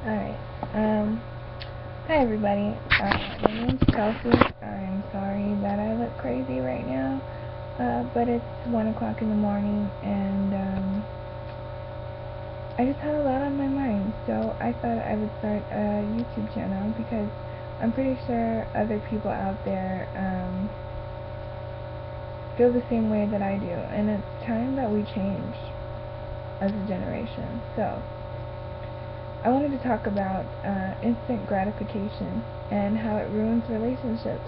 Alright, hi everybody, my name's Kelsey. I'm sorry that I look crazy right now, but it's 1 o'clock in the morning, and, I just had a lot on my mind, so I thought I would start a YouTube channel, because I'm pretty sure other people out there, feel the same way that I do, and it's time that we change as a generation. So I wanted to talk about instant gratification and how it ruins relationships.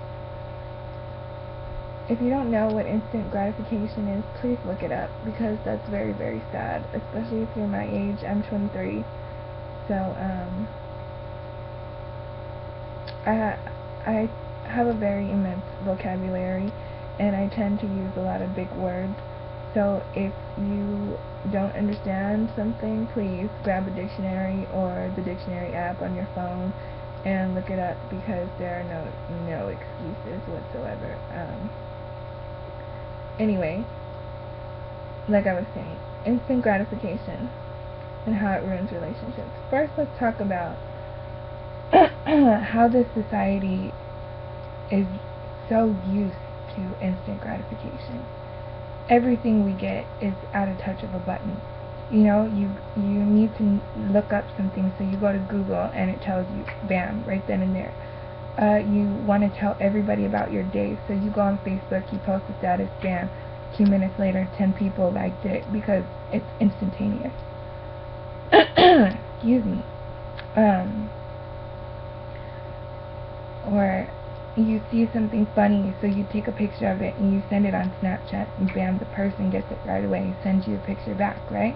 If you don't know what instant gratification is, please look it up, because that's very, very sad, especially if you're my age. I'm 23, so I have a very immense vocabulary, and I tend to use a lot of big words. So if you don't understand something, please grab a dictionary or the dictionary app on your phone and look it up, because there are no excuses whatsoever. Anyway, like I was saying, instant gratification and how it ruins relationships. First, let's talk about how this society is so used to instant gratification. Everything we get is at a touch of a button. You know, you need to look up something, so you go to Google and it tells you, bam, right then and there. You want to tell everybody about your day, so you go on Facebook, you post a status, bam, 2 minutes later 10 people liked it, because it's instantaneous. Excuse me. Or you see something funny, so you take a picture of it and you send it on Snapchat, and bam, the person gets it right away, sends you a picture back, right?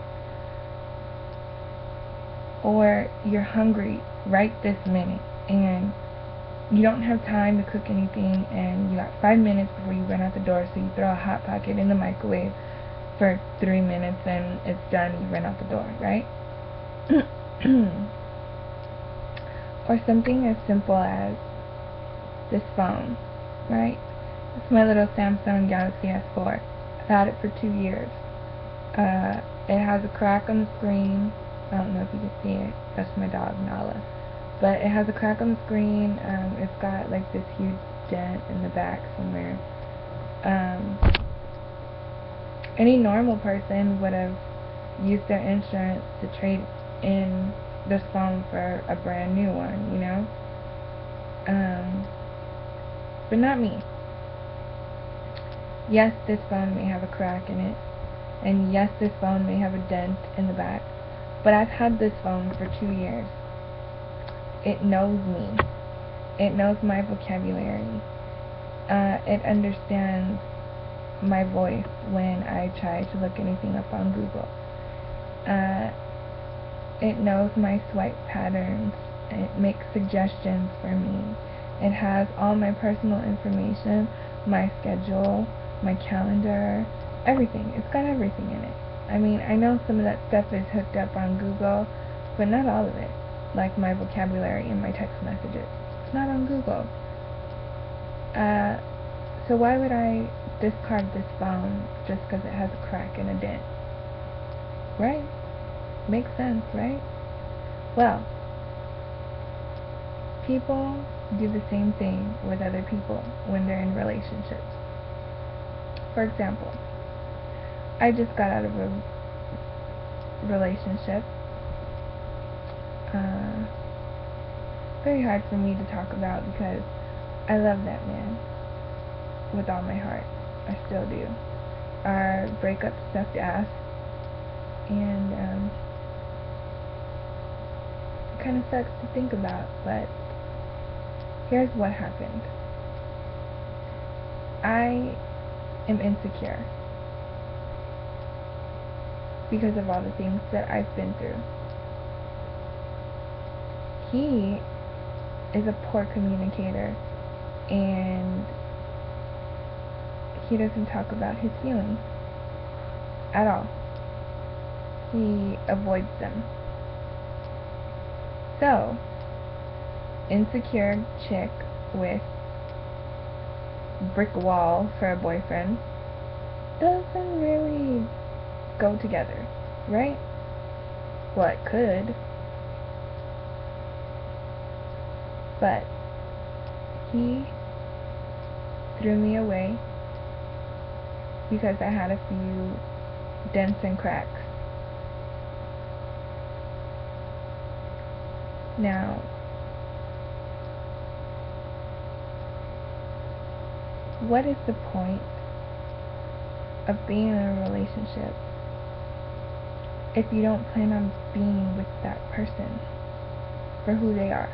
Or you're hungry right this minute, and you don't have time to cook anything, and you got 5 minutes before you run out the door, so you throw a Hot Pocket in the microwave for 3 minutes, and it's done, you run out the door, right? Or something as simple as this phone, right? It's my little Samsung Galaxy S4. I've had it for 2 years. It has a crack on the screen. I don't know if you can see it. That's my dog, Nala. But it has a crack on the screen. It's got like this huge dent in the back somewhere. Any normal person would have used their insurance to trade in this phone for a brand new one, you know? But not me. Yes, this phone may have a crack in it, and yes, this phone may have a dent in the back, but I've had this phone for 2 years. It knows me. It knows my vocabulary. It understands my voice when I try to look anything up on Google. It knows my swipe patterns. It makes suggestions for me. It has all my personal information, my schedule, my calendar, everything. It's got everything in it. I mean, I know some of that stuff is hooked up on Google, but not all of it. Like my vocabulary and my text messages. It's not on Google. So why would I discard this phone just because it has a crack and a dent? Right? Makes sense, right? Well, people do the same thing with other people when they're in relationships. For example, I just got out of a relationship. Very hard for me to talk about, because I love that man with all my heart. I still do. Our breakup sucked ass, and it kind of sucks to think about, but here's what happened. I am insecure because of all the things that I've been through. He is a poor communicator, and he doesn't talk about his feelings at all. He avoids them. So, insecure chick with brick wall for a boyfriend doesn't really go together, right? Well, it could. But he threw me away because I had a few dents and cracks. Now, what is the point of being in a relationship if you don't plan on being with that person for who they are?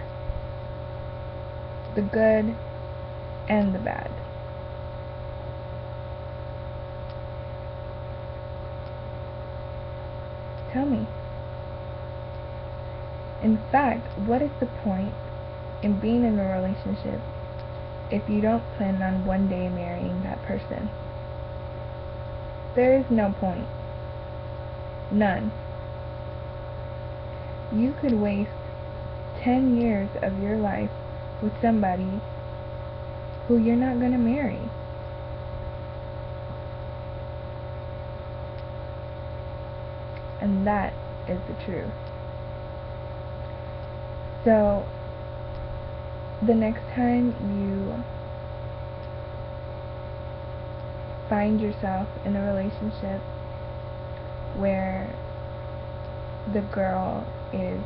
The good and the bad. Tell me. In fact, what is the point in being in a relationship if you don't plan on one day marrying that person? There is no point. None. You could waste 10 years of your life with somebody who you're not going to marry. And that is the truth. So, the next time you find yourself in a relationship where the girl is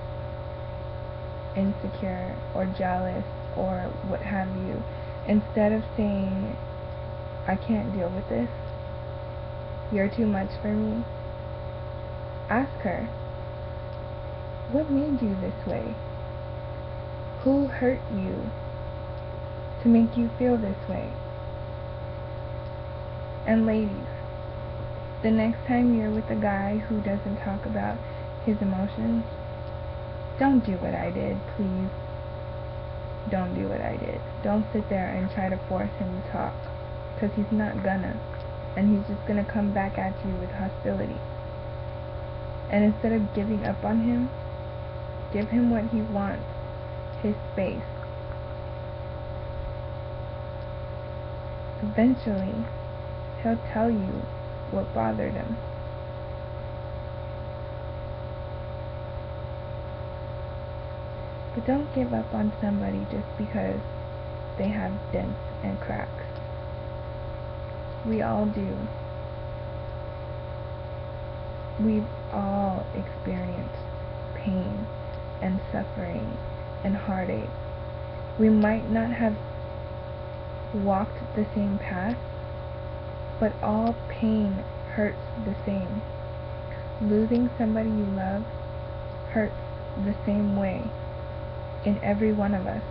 insecure or jealous or what have you, instead of saying, I can't deal with this, you're too much for me, ask her, what made you this way? Who hurt you to make you feel this way? And ladies, the next time you're with a guy who doesn't talk about his emotions, don't do what I did, please. Don't do what I did. Don't sit there and try to force him to talk, because he's not gonna. And he's just gonna come back at you with hostility. And instead of giving up on him, give him what he wants, his space. Eventually, he'll tell you what bothered him. But don't give up on somebody just because they have dents and cracks. We all do. We've all experienced pain and suffering and heartache. We might not have walked the same path, but all pain hurts the same. Losing somebody you love hurts the same way in every one of us.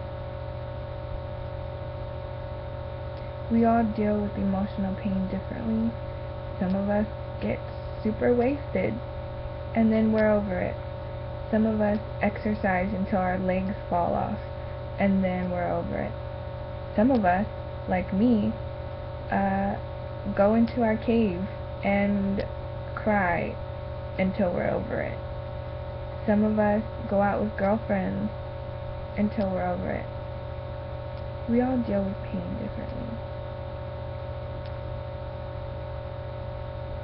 We all deal with emotional pain differently. Some of us get super wasted and then we're over it. Some of us exercise until our legs fall off and then we're over it. Some of us, like me, go into our cave and cry until we're over it. Some of us go out with girlfriends until we're over it. We all deal with pain differently.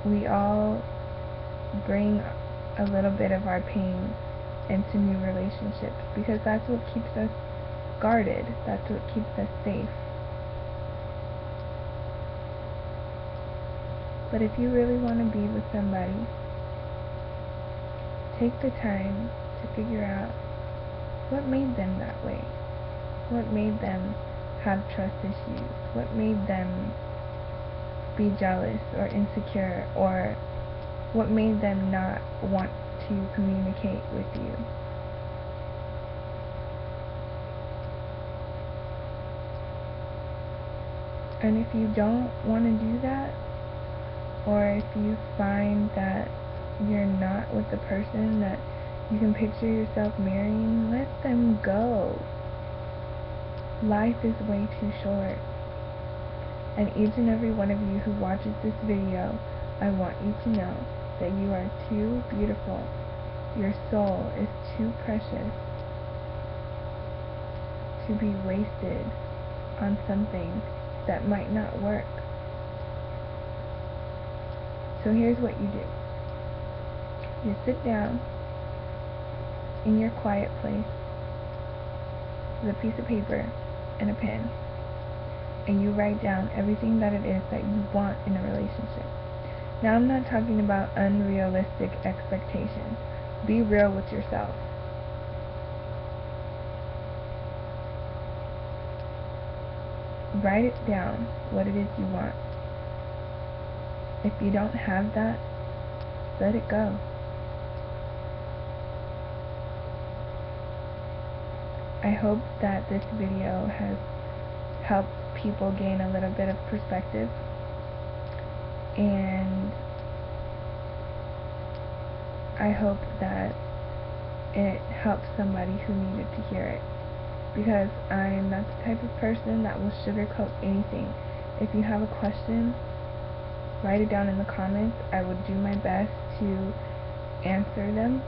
We all bring a little bit of our pain into new relationships because that's what keeps us guarded. That's what keeps us safe. But if you really want to be with somebody, take the time to figure out what made them that way. What made them have trust issues? What made them be jealous or insecure? Or what made them not want to communicate with you? And if you don't want to do that, or if you find that you're not with the person that you can picture yourself marrying, let them go. Life is way too short. And each and every one of you who watches this video, I want you to know that you are too beautiful. Your soul is too precious to be wasted on something that might not work. So here's what you do. You sit down in your quiet place is a piece of paper and a pen, and you write down everything that it is that you want in a relationship. Now, I'm not talking about unrealistic expectations. Be real with yourself. Write it down, what it is you want. If you don't have that, let it go. I hope that this video has helped people gain a little bit of perspective, and I hope that it helps somebody who needed to hear it, because I'm not the type of person that will sugarcoat anything. If you have a question, write it down in the comments. I will do my best to answer them.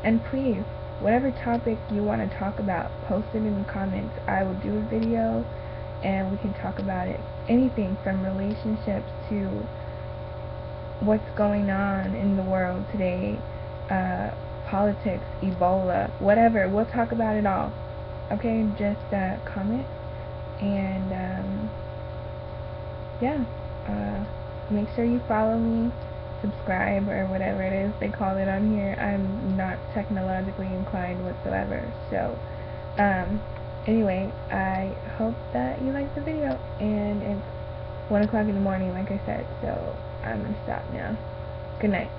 And please, whatever topic you want to talk about, post it in the comments. I will do a video and we can talk about it. Anything from relationships to what's going on in the world today, politics, Ebola, whatever. We'll talk about it all. Okay, just comment, and yeah, make sure you follow me, subscribe, or whatever it is they call it on here. I'm not technologically inclined whatsoever. So anyway, I hope that you liked the video, and it's 1 o'clock in the morning, like I said, so I'm gonna stop now. Good night.